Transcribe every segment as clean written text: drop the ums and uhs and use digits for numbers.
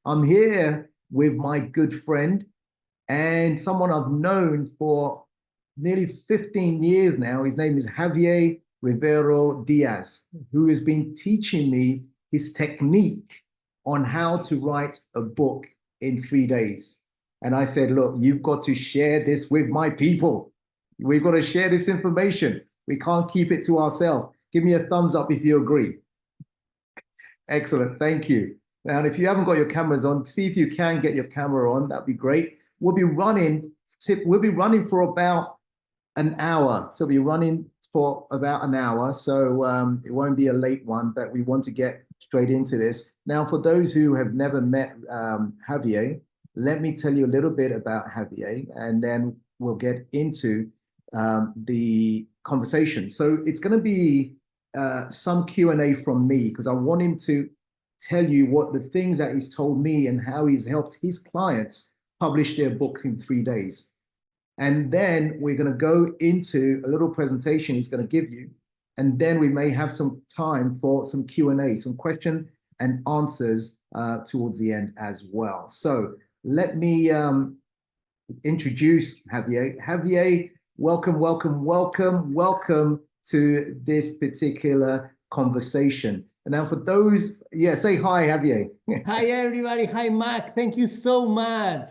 I'm here with my good friend and someone I've known for nearly 15 years now. His name is Javier Rivero-Diaz, who has been teaching me his technique on how to write a book in 3 days. And I said, look, you've got to share this with my people. We've got to share this information. We can't keep it to ourselves. Give me a thumbs up if you agree. Excellent, thank you. Now, if you haven't got your cameras on, see if you can get your camera on, that'd be great. We'll be running for about an hour. So we'll be running for about an hour. So it won't be a late one, but we want to get straight into this. Now, for those who have never met Javier, let me tell you a little bit about Javier, and then we'll get into the conversation. So it's going to be some Q&A from me, because I want him to tell you what the things that he's told me and how he's helped his clients publish their books in 3 days. And then we're going to go into a little presentation he's going to give you. And then we may have some time for some Q&A, some question and answers towards the end as well. So let me introduce Javier. Javier, welcome, welcome, welcome, welcome to this particular conversation. And now for those, yeah, say hi, Javier. Hi, everybody. Hi, Mac. Thank you so much.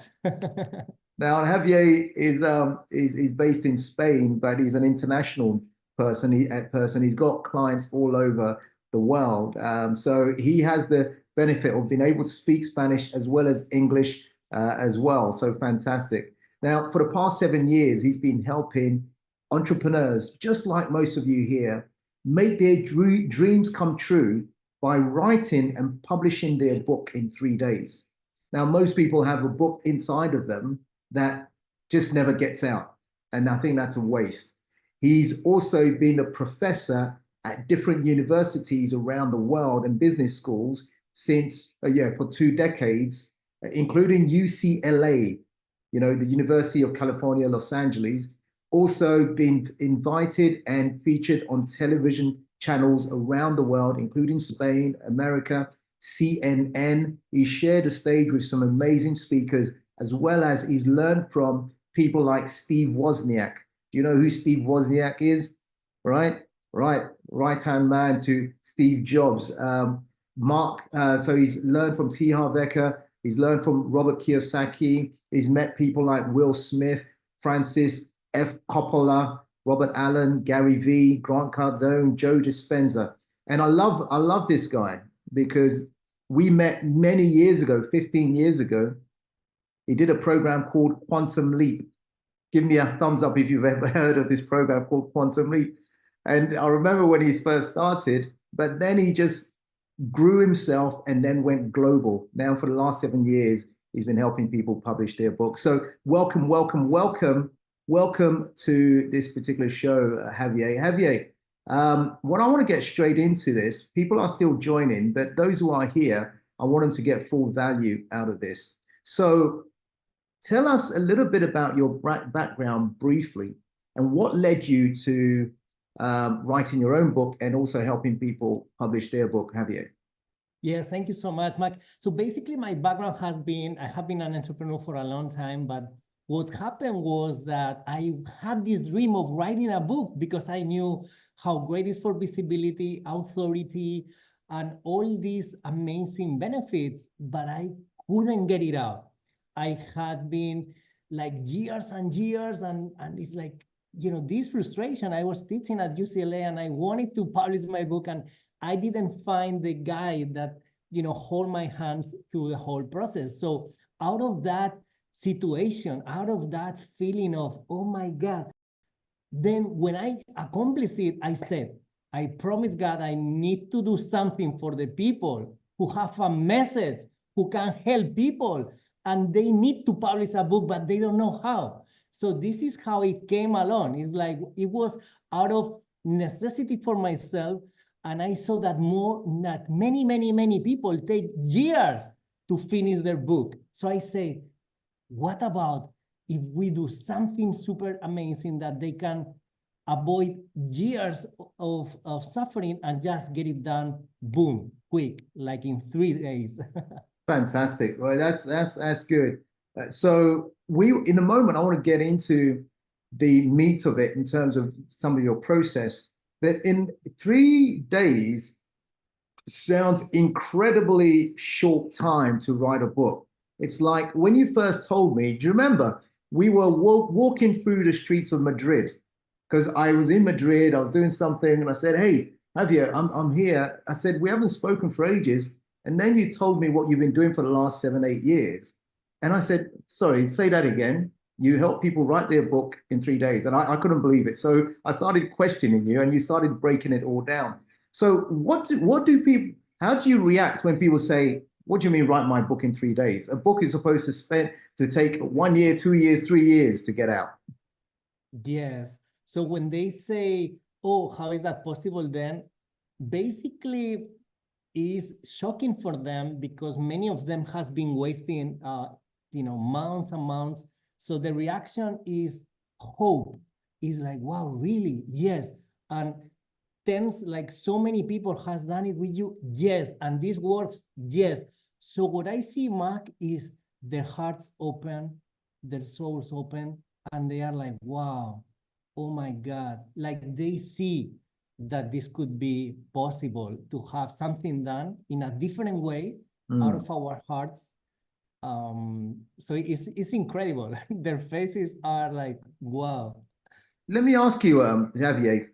Now, Javier is based in Spain, but he's an international person. He's got clients all over the world. So he has the benefit of being able to speak Spanish as well as English as well. So fantastic. Now, for the past 7 years, he's been helping entrepreneurs, just like most of you here, make their dreams come true by writing and publishing their book in 3 days. Now, most people have a book inside of them that just never gets out. And I think that's a waste. He's also been a professor at different universities around the world and business schools since, for 2 decades, including UCLA, the University of California, Los Angeles. Also been invited and featured on television channels around the world, including Spain, America, CNN. He shared a stage with some amazing speakers, as well as he's learned from people like Steve Wozniak. Do you know who Steve Wozniak is? Right-hand man to Steve Jobs. So he's learned from Harv Eker. He's learned from Robert Kiyosaki. He's met people like Will Smith, Francis F. Coppola, Robert Allen, Gary Vee, Grant Cardone, Joe Dispenza. And I love this guy because we met many years ago, 15 years ago. He did a program called Quantum Leap. Give me a thumbs up if you've ever heard of this program called Quantum Leap. And I remember when he first started, but then he just grew himself and then went global. Now for the last 7 years, he's been helping people publish their books. So welcome, welcome, welcome. Welcome to this particular show, Javier. Javier, what I want to get straight into this, people are still joining, but those who are here, I want them to get full value out of this. So tell us a little bit about your background briefly and what led you to writing your own book and also helping people publish their book, Javier. Yes, thank you so much, Mac. So basically my background has been, I have been an entrepreneur for a long time, but what happened was that I had this dream of writing a book because I knew how great it is for visibility, authority, and all these amazing benefits, but I couldn't get it out. I had been like years and years, and it's like, this frustration. I was teaching at UCLA and I wanted to publish my book, and I didn't find the guy that, hold my hands through the whole process. So out of that situation, out of that feeling of, oh my God, then when I accomplished it, I said, I promise God, I need to do something for the people who have a message, who can help people, and they need to publish a book, but they don't know how. So this is how it came along. It's like, it was out of necessity for myself. And I saw that many people take years to finish their book. So I say, what about if we do something super amazing that they can avoid years of suffering and just get it done, boom, quick, like in 3 days. Fantastic. Well, that's good. So in a moment, I want to get into the meat of it in terms of some of your process. But in 3 days sounds incredibly short time to write a book. It's like when you first told me, do you remember we were walking through the streets of Madrid because I was in Madrid, I was doing something, and I said, "Hey, Javier, I'm here." I said, "We haven't spoken for ages." And then you told me what you've been doing for the last 7, 8 years. And I said, "Sorry, say that again." You help people write their book in 3 days. And I couldn't believe it. So I started questioning you and you started breaking it all down. So what do people, how do you react when people say, "What do you mean write my book in 3 days? A book is supposed to take 1 year, 2 years, 3 years to get out." Yes. So when they say, "Oh, how is that possible?" then basically is shocking for them because many of them has been wasting, months and months. So the reaction is hope. Is like, wow, really? Yes. And tens, like so many people has done it with you. Yes. And this works. Yes. So what I see, Mark, is their hearts open, their souls open, and they are like, wow, oh my God. Like they see that this could be possible to have something done in a different way out of our hearts. So it's incredible. Their faces are like, wow. Let me ask you, Javier,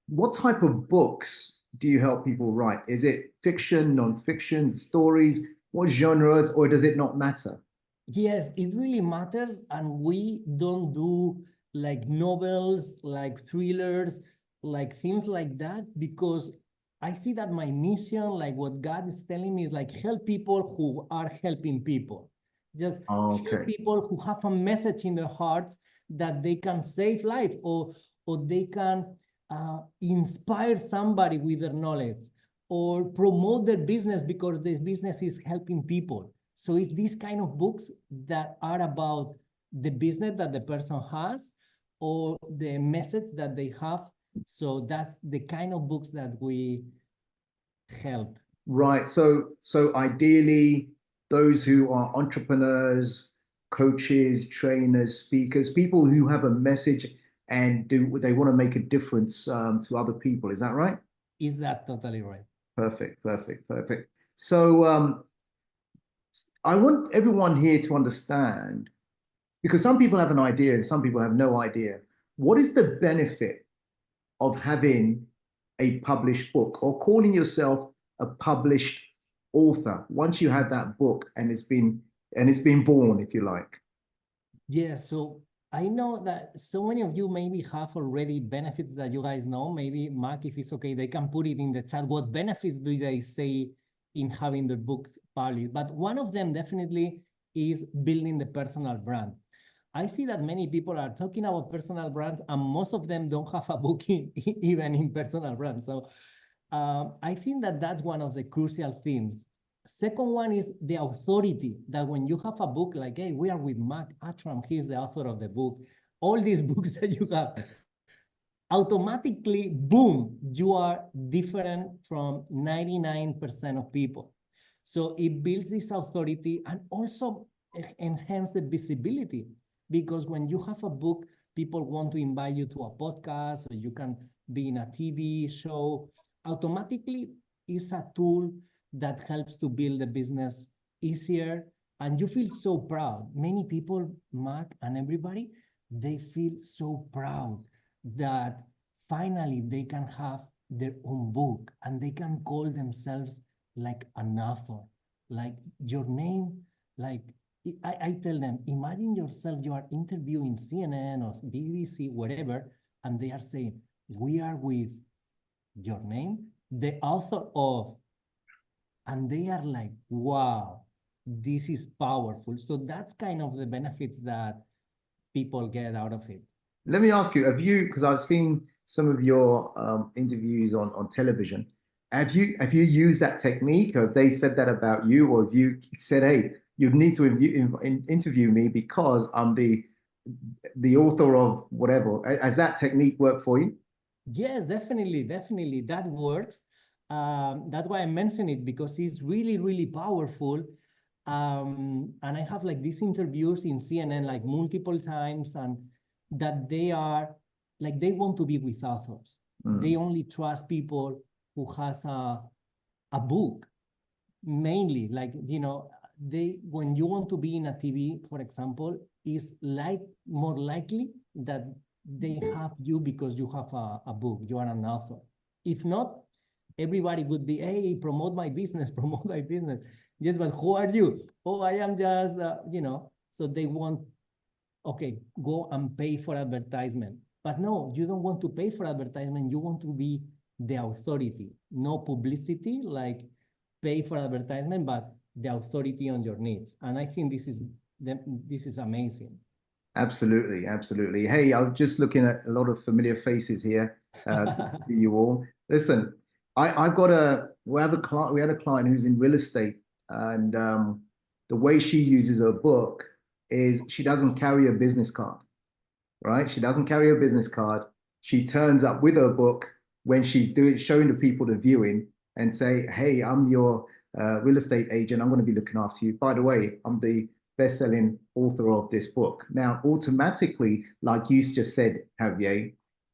what type of books do you help people write? Is it fiction, non-fiction, stories? What genres, or does it not matter? Yes, it really matters. And we don't do like novels, like thrillers, like things like that, because I see that my mission, like what God is telling me, is like help people who are helping people. Just help Okay. people who have a message in their hearts that they can save life, or they can inspire somebody with their knowledge, or promote their business because this business is helping people. So it's these kind of books that are about the business that the person has or the message that they have. So that's the kind of books that we help. Right. So ideally, those who are entrepreneurs, coaches, trainers, speakers, people who have a message and they want to make a difference to other people. Is that right? Is that totally right? Perfect, perfect, perfect. So I want everyone here to understand, because some people have an idea and some people have no idea. What is the benefit of having a published book or calling yourself a published author once you have that book and it's been born, if you like? Yes, so I know that so many of you maybe have already benefits that you guys know. Maybe Mark, if it's okay, they can put it in the chat. What benefits do they say in having the books published? But one of them definitely is building the personal brand. I see that many people are talking about personal brands, and most of them don't have a book even in personal brand. So I think that that's one of the crucial themes. Second one is the authority, that when you have a book like, hey, we are with Mark Attram, he's the author of the book, all these books that you have, automatically, boom, you are different from 99% of people. So it builds this authority and also enhance the visibility, because when you have a book, people want to invite you to a podcast, or you can be in a TV show. Automatically, it's a tool that helps to build the business easier, and you feel so proud. Many people, Mark and everybody, they feel so proud that finally they can have their own book and they can call themselves like an author, like your name. Like I tell them, imagine yourself, you are interviewing CNN or BBC, whatever, and they are saying, we are with your name, the author of, and they are like, wow, this is powerful. So that's kind of the benefits that people get out of it. Let me ask you, because I've seen some of your interviews on television, have you used that technique? Have they said that about you, or have you said, "Hey, you need to interview me because I'm the author of whatever"? Has that technique worked for you? Yes, definitely, definitely, that works. That's why I mention it, because it's really, really powerful. And I have like these interviews in CNN like multiple times, and that they are like, they want to be with authors. They only trust people who has a book, mainly. Like, you know, they, when you want to be in a TV, for example, is like more likely that they have you because you have a book, you are an author. If not, everybody would be, hey, promote my business, promote my business. Yes, but who are you? Oh, I am just, you know, so they want, okay, go and pay for advertisement. But no, you don't want to pay for advertisement. You want to be the authority, no publicity, like pay for advertisement, but the authority on your needs. And I think this is amazing. Absolutely, absolutely. Hey, I'm just looking at a lot of familiar faces here. Good to see you all. Listen, I've got we have a client, we had a client who's in real estate, and the way she uses her book is she doesn't carry a business card, right? She doesn't carry a business card. She turns up with her book when she's showing the people the viewing and say, hey, I'm your real estate agent. I'm going to be looking after you. By the way, I'm the best-selling author of this book. Now, automatically, like you just said, Javier,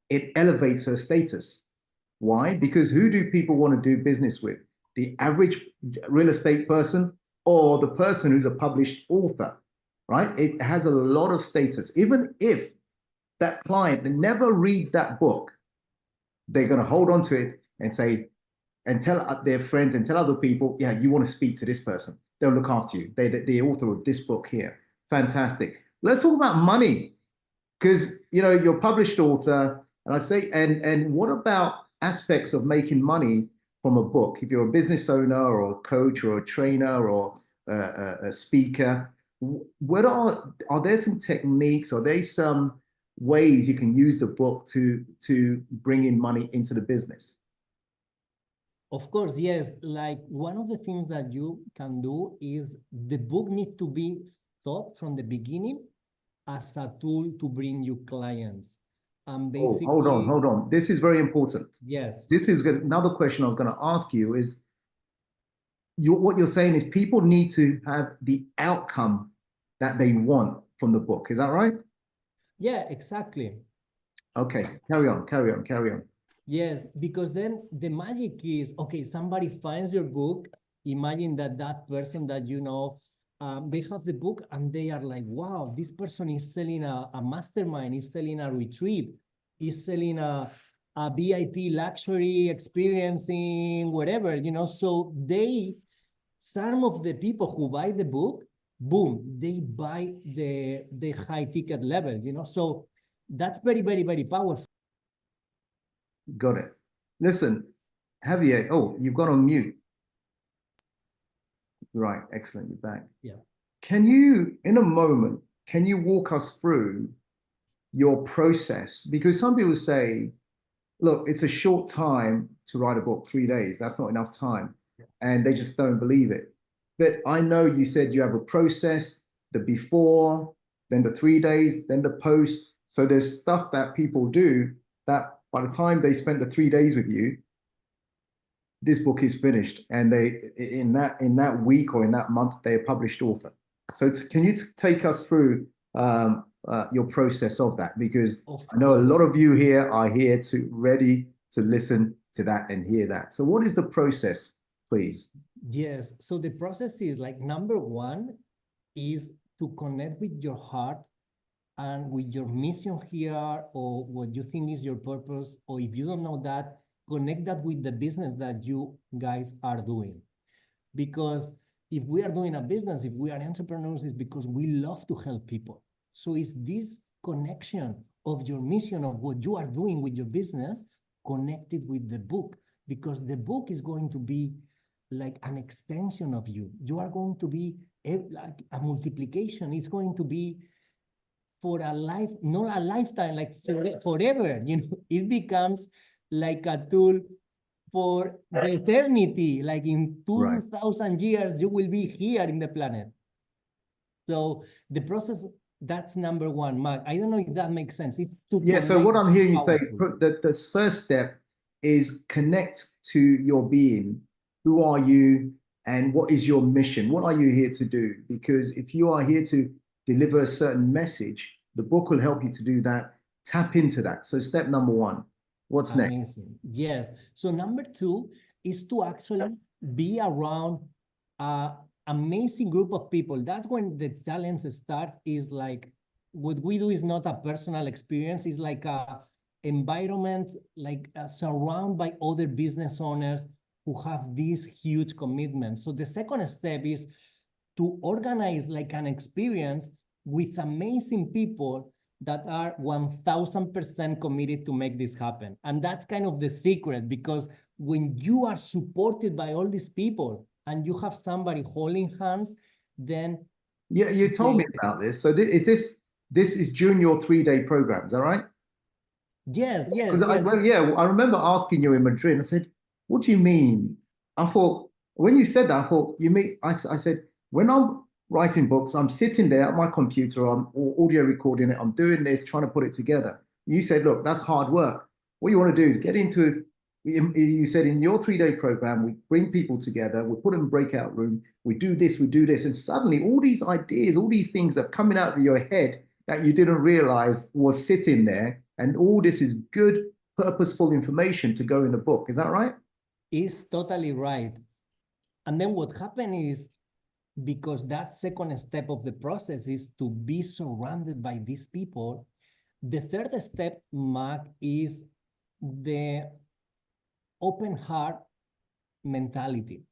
it elevates her status. Why? Because who do people want to do business with? The average real estate person or the person who's a published author, right? It has a lot of status. Even if that client never reads that book, they're going to hold on to it and say, and tell their friends and tell other people, yeah, you want to speak to this person. They'll look after you. They're the author of this book here. Fantastic. Let's talk about money, because you know you're a published author, and I say, and what about aspects of making money from a book? If you're a business owner or a coach or a trainer or a speaker, what are there some techniques? Are there some ways you can use the book to bring in money into the business? Of course, yes. Like, one of the things that you can do is the book needs to be thought from the beginning as a tool to bring you clients. And Oh, basically, hold on. This is very important. yes, This is another question I was going to ask you is what you're saying is people need to have the outcome that they want from the book. Is that right? yeah, exactly. Okay, carry on, carry on, carry on. Yes, because then the magic is, okay, somebody finds your book. Imagine that that person that you know, they have the book and they are like, wow, this person is selling a mastermind, is selling a retreat, is selling a VIP luxury experiencing whatever, you know. So they, some of the people who buy the book, boom, they buy the high ticket level, you know. So that's very, very, very powerful. Got it. Listen, Javier, oh, you've gone on mute. Right, excellent, you're back. Yeah. Can you, in a moment, can you walk us through your process? Because some people say, look, it's a short time to write a book, 3 days. That's not enough time. And they just don't believe it. But I know you said you have a process, the before, then the 3 days, then the post. So there's stuff that people do that by the time they spend the 3 days with you, this book is finished. And they in that week or in that month, they're a published author. So can you take us through your process of that? Because I know a lot of you here are here ready to listen to that and hear that. So what is the process, please? Yes. So the process is like, number one is to connect with your heart and with your mission here, or what you think is your purpose. Or if you don't know that, connect that with the business that you guys are doing. Because if we are doing a business, if we are entrepreneurs, it's because we love to help people. So it's this connection of your mission, of what you are doing with your business, connected with the book, because the book is going to be like an extension of you. You are going to be like a multiplication. It's going to be for a life, not a lifetime, like forever. You know, it becomes like a tool for the eternity. Like in 2,000 years, you will be here in the planet. So the process, that's number one, Mark. I don't know if that makes sense. It's yeah. So what I'm hearing you say, that the first step is connect to your being. Who are you and what is your mission? What are you here to do? Because if you are here to deliver a certain message, the book will help you to do that. Tap into that. So step number one, what's next? Amazing. Yes. So number two is to actually be around an amazing group of people. That's when the challenge starts, is like what we do is not a personal experience. It's like a environment, like surrounded by other business owners who have these huge commitments. So the second step is to organize like an experience with amazing people that are 1000% committed to make this happen. And that's kind of the secret, because when you are supported by all these people and you have somebody holding hands, then Yeah, you told me about this. So this is during your 3-day program, is that right? yes, Because yes. I remember asking you in Madrid. I said, "What do you mean?" I thought when you said that, I thought you mean. I said when I'm writing books, I'm sitting there at my computer, I'm audio recording it, I'm doing this, trying to put it together. You said, "Look, that's hard work. What you want to do is get into." You said in your 3-day program, we bring people together, we put them in breakout room, we do this, and suddenly all these ideas, all these things are coming out of your head that you didn't realize was sitting there. And all this is good, purposeful information to go in the book. Is that right? Is totally right. And then what happened is, because that second step of the process is to be surrounded by these people, the third step, Mac, is the open heart mentality.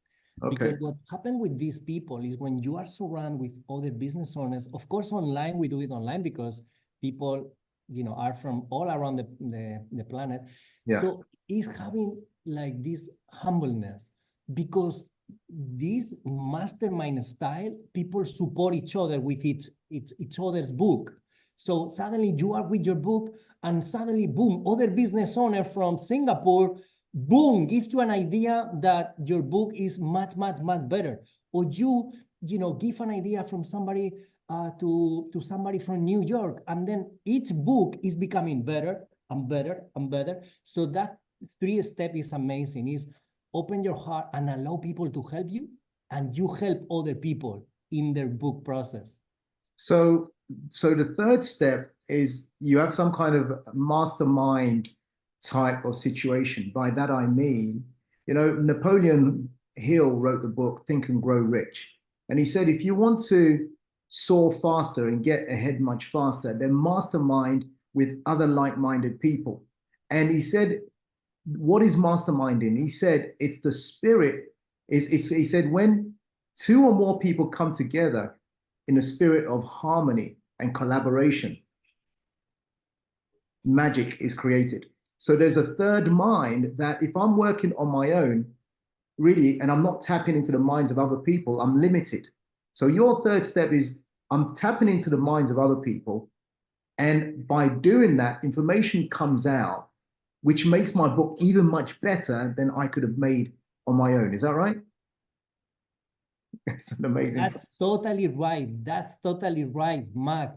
Okay. Because what happened with these people is when you are surrounded with other business owners, of course, online, we do it online because people, are from all around the planet. Yeah. So it's having like this humbleness, because this mastermind style, people support each other with each other's book. So suddenly you are with your book, and suddenly, boom, other business owner from Singapore, boom, gives you an idea that your book is much, much, much better. Or give an idea from somebody to somebody from New York, and then each book is becoming better and better and better. So that 3 step is amazing. Is open your heart and allow people to help you, and you help other people in their book process. So, so the third step is you have some kind of mastermind type of situation. By that I mean, Napoleon Hill wrote the book Think and Grow Rich. And he said, if you want to soar faster and get ahead much faster, then mastermind with other like-minded people. And he said, what is masterminding? He said, it's the spirit. He said, when 2 or more people come together in a spirit of harmony and collaboration, magic is created. So there's a third mind that if I'm working on my own, really, and I'm not tapping into the minds of other people, I'm limited. So your third step is I'm tapping into the minds of other people. And by doing that, information comes out, which makes my book even much better than I could have made on my own. Is that right? It's an amazing That's process. totally right. That's totally right, Mark.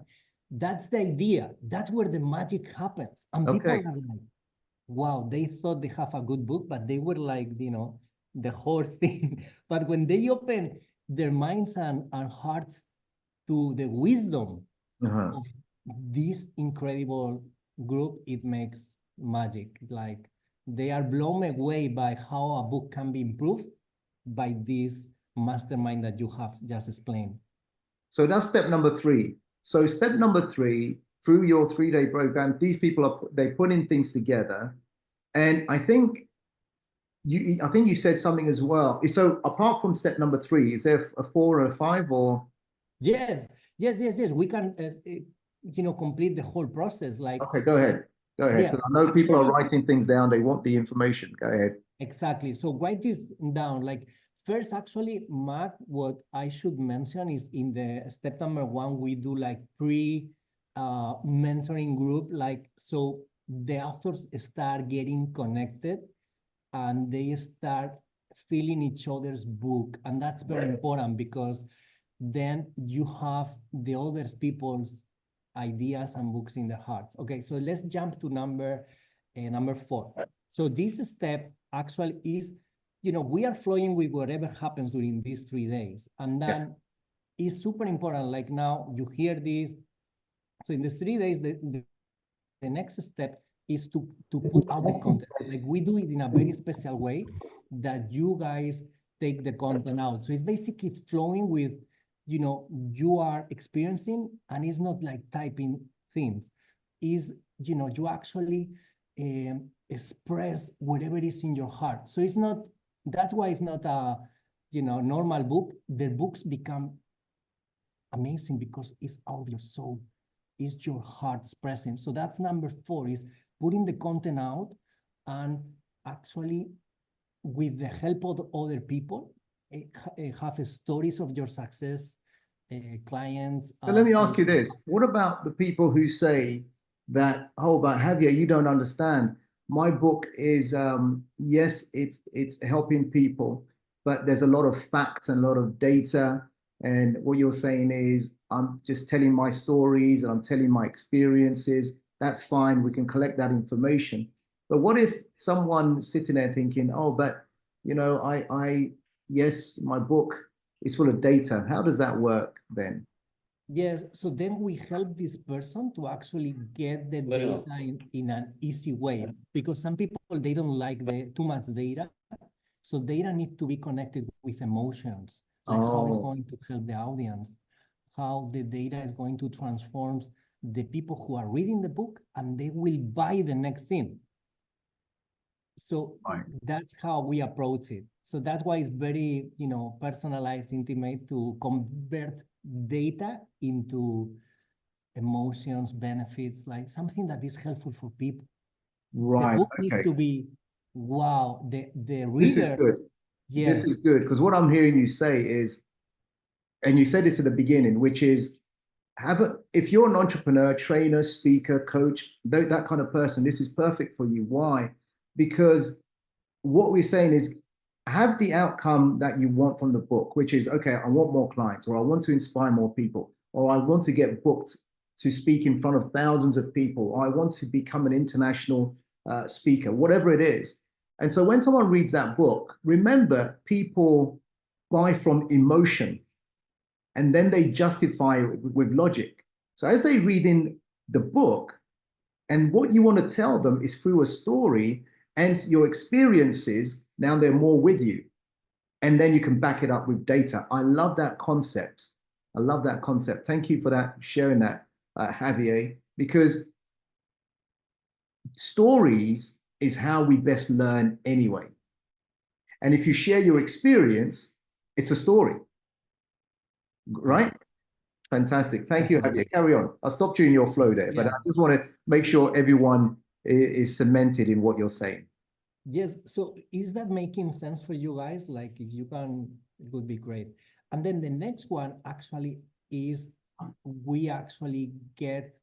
That's the idea. That's where the magic happens. And people Okay. are like, wow, they thought they have a good book, but they were like, the whole thing. But when they open their minds and hearts to the wisdom Uh-huh. of this incredible group, it makes magic. Like they are blown away by how a book can be improved by this mastermind that you have just explained. So that's step number 3. So step number 3, through your 3-day program, these people they're putting things together. And I think you said something as well. So apart from step number 3, is there a 4 or a 5 or? Yes. We can, complete the whole process. Like, Okay, go ahead. Go ahead. yeah, Because I know people are actually, writing things down. They want the information. Go ahead. exactly. So write this down. Like, first, actually, Mark, what I should mention is in the step number 1, we do like mentoring group. Like, so the authors start getting connected and they start feeling each other's book. And that's very important, because then you have the other people's ideas and books in their hearts. Okay, so let's jump to number 4. So this step actually is, we are flowing with whatever happens during these 3 days. And then it's super important. Like now you hear this. So in the 3 days, the next step is to put out the content. Like we do it in a very special way that you guys take the content out. So it's basically flowing with, you are experiencing, and it's not like typing things. Is, you actually express whatever is in your heart. So it's not, that's why it's not a, normal book. The books become amazing because it's out of your soul. It's your heart expressing. So that's number 4, is putting the content out and actually, with the help of other people, have stories of your success, clients. But let me ask you this. What about the people who say that, oh, but Javier, you don't understand. My book is, yes, it's helping people, but there's a lot of facts and a lot of data. And what you're saying is, I'm just telling my stories and I'm telling my experiences. That's fine. We can collect that information. But what if someone sitting there thinking, oh, but, yes, my book is full of data. How does that work then? Yes, so then we help this person to actually get the data in an easy way, because some people, they don't like too much data. So data need to be connected with emotions, like how it's going to help the audience, how the data is going to transform the people who are reading the book, and they will buy the next thing. So that's how we approach it. So that's why it's very, personalized, intimate, to convert data into emotions, benefits, like something that is helpful for people. Right. The book needs to be, wow, the reader. This is good. Yes. This is good, because what I'm hearing you say is, and you said this at the beginning, which is, if you're an entrepreneur, trainer, speaker, coach, that kind of person, this is perfect for you. Why? Because what we're saying is, have the outcome that you want from the book, which is, okay, I want more clients, or I want to inspire more people, or I want to get booked to speak in front of thousands of people, or I want to become an international speaker, whatever it is. And so when someone reads that book, remember, people buy from emotion, and then they justify it with logic. So as they read in the book, and what you want to tell them is through a story and your experiences, now they're more with you. And then you can back it up with data. I love that concept. I love that concept. Thank you for that, sharing that, Javier, because stories is how we best learn anyway. And if you share your experience, it's a story, right? Fantastic. Thank you, Javier. Carry on. I stopped you in your flow there, but I just want to make sure everyone is cemented in what you're saying. Yes. So is that making sense for you guys? Like, if you can, it would be great. And then the next one actually is, we actually get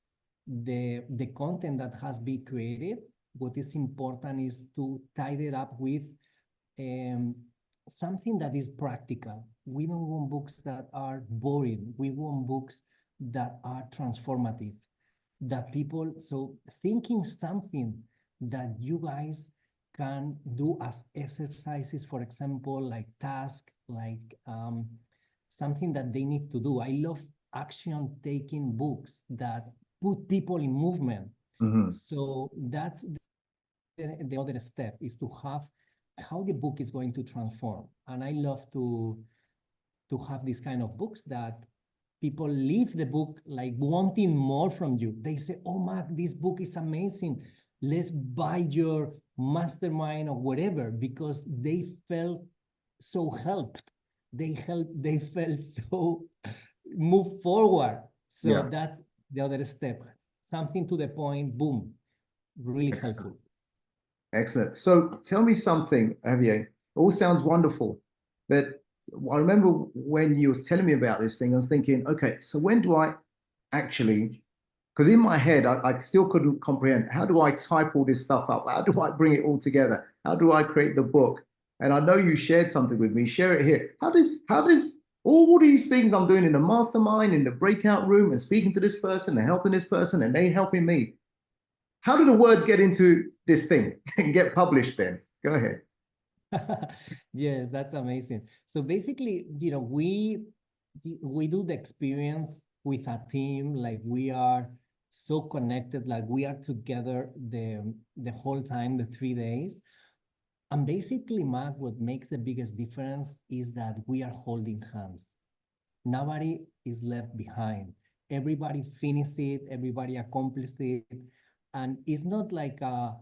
the content that has been created. What is important is to tie it up with something that is practical. We don't want books that are boring. We want books that are transformative, that people, so thinking something that you guys can do as exercises, for example, like task, like something that they need to do. I love action-taking books that put people in movement. Mm-hmm. So that's the other step, is to have how the book is going to transform. And I love to have these kind of books that people leave the book like wanting more from you. They say, oh, Mac, this book is amazing. Let's buy your mastermind or whatever, because they felt so helped. They felt so move forward. So that's the other step. Something to the point, boom, really helpful. Excellent. So tell me something, Javier. It all sounds wonderful. But I remember when you was telling me about this thing, I was thinking, okay, so when do I actually, because in my head, I still couldn't comprehend, how do I type all this stuff up? How do I bring it all together? How do I create the book? And I know you shared something with me. Share it here. How does all these things I'm doing in the mastermind, in the breakout room, and speaking to this person and helping this person, and they helping me, how do the words get into this thing and get published then? Go ahead. Yes, that's amazing. So basically, we do the experience with a team, like we are so connected, like we are together the whole time, the 3 days. And basically, Mark, what makes the biggest difference is that we are holding hands. Nobody is left behind. Everybody finishes it, everybody accomplishes it. And it's not like a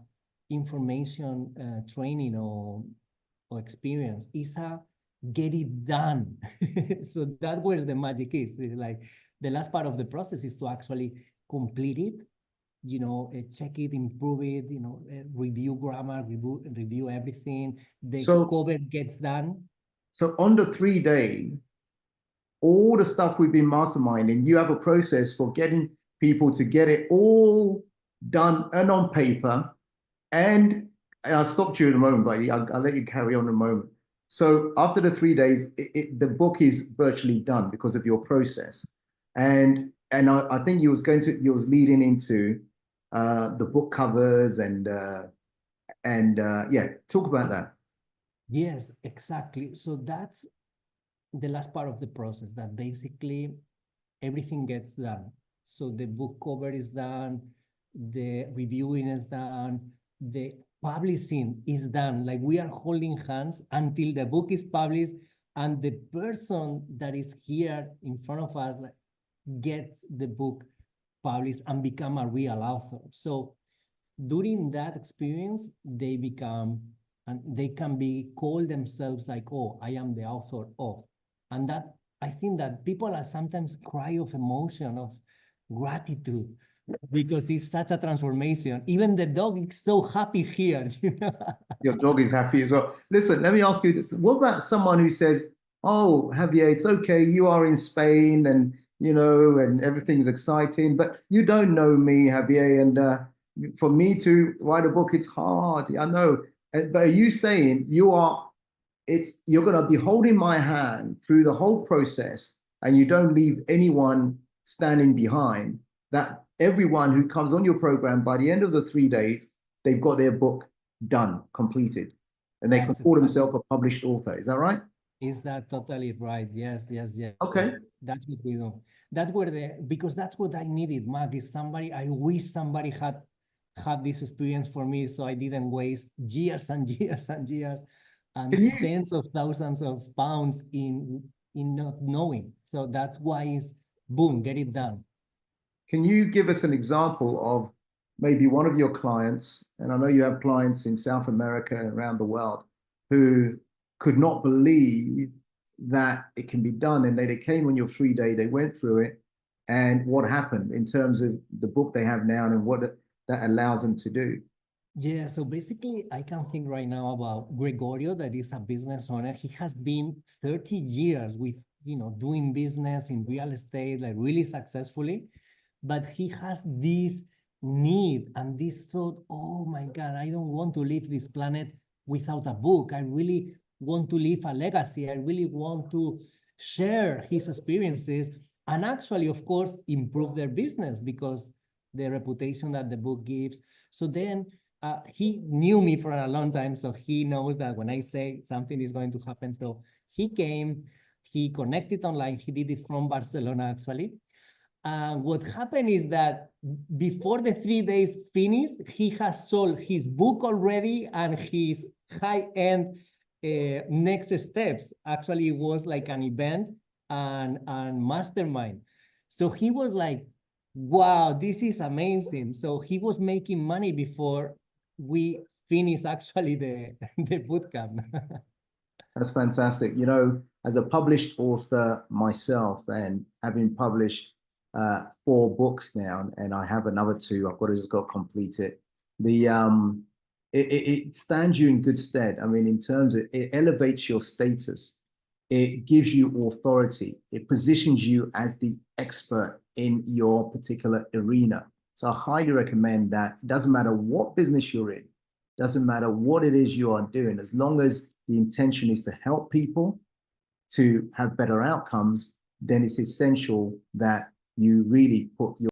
information training or experience. It's a get it done. So that's where the magic is. It's like the last part of the process is to actually complete it, check it, improve it, review grammar, review everything. The So, cover gets done. so on the 3 day, all the stuff we've been masterminding, you have a process for getting people to get it all done and on paper. And I'll stop you in a moment, but I'll let you carry on in a moment. So after the 3 days, the book is virtually done because of your process. And I think you was leading into the book covers and yeah, talk about that. Yes, exactly. So that's the last part of the process, that basically everything gets done. So the book cover is done, the reviewing is done, the publishing is done. Like we are holding hands until the book is published, and the person that is here in front of us gets the book published and become a real author. So during that experience, they become, and they can be called themselves like, oh, I am the author of. And that, I think that people are sometimes cry of emotion, of gratitude, because it's such a transformation. Even the dog is so happy here. Your dog is happy as well. Listen, let me ask you this. What about someone who says, oh, Javier, it's okay, you are in Spain and, and everything's exciting, but you don't know me, Javier, and for me to write a book, it's hard. I know. But are you saying you're going to be holding my hand through the whole process and you don't leave anyone standing behind, that everyone who comes on your program, by the end of the 3 days, they've got their book done, completed, and they can call themselves a published author. Is that right? Is that totally right? Yes, yes, yes. Okay. That's what we do. That's where because that's what I needed, Matt, is somebody, I wish somebody had this experience for me, so I didn't waste years and years and years and tens of thousands of pounds in not knowing. So that's why it's boom, get it done. Can you give us an example of maybe one of your clients, and I know you have clients in South America and around the world, who could not believe that it can be done, and they came on your 3 day, they went through it, and what happened in terms of the book they have now and what that allows them to do? Yeah, so basically I can think right now about Gregorio, that is a business owner. He has been 30 years with, doing business in real estate, like really successfully, but he has this need and this thought, oh my God, I don't want to leave this planet without a book. I really want to leave a legacy. I really want to share his experiences and actually, of course, improve their business because the reputation that the book gives. So then he knew me for a long time, so he knows that when I say something is going to happen. So he came, he connected online, he did it from Barcelona actually. What happened is that before the 3 days finished, he has sold his book already and his high-end next steps. Actually, it was like an event and mastermind. So he was like, wow, this is amazing. So he was making money before we finished actually the bootcamp. That's fantastic. As a published author myself and having published 4 books now, and I have another 2, I've just got to complete it. It stands you in good stead. I mean, in terms of it elevates your status, it gives you authority, it positions you as the expert in your particular arena. So I highly recommend that. It doesn't matter what business you're in, doesn't matter what it is you are doing, as long as the intention is to help people to have better outcomes, then it's essential that you really put your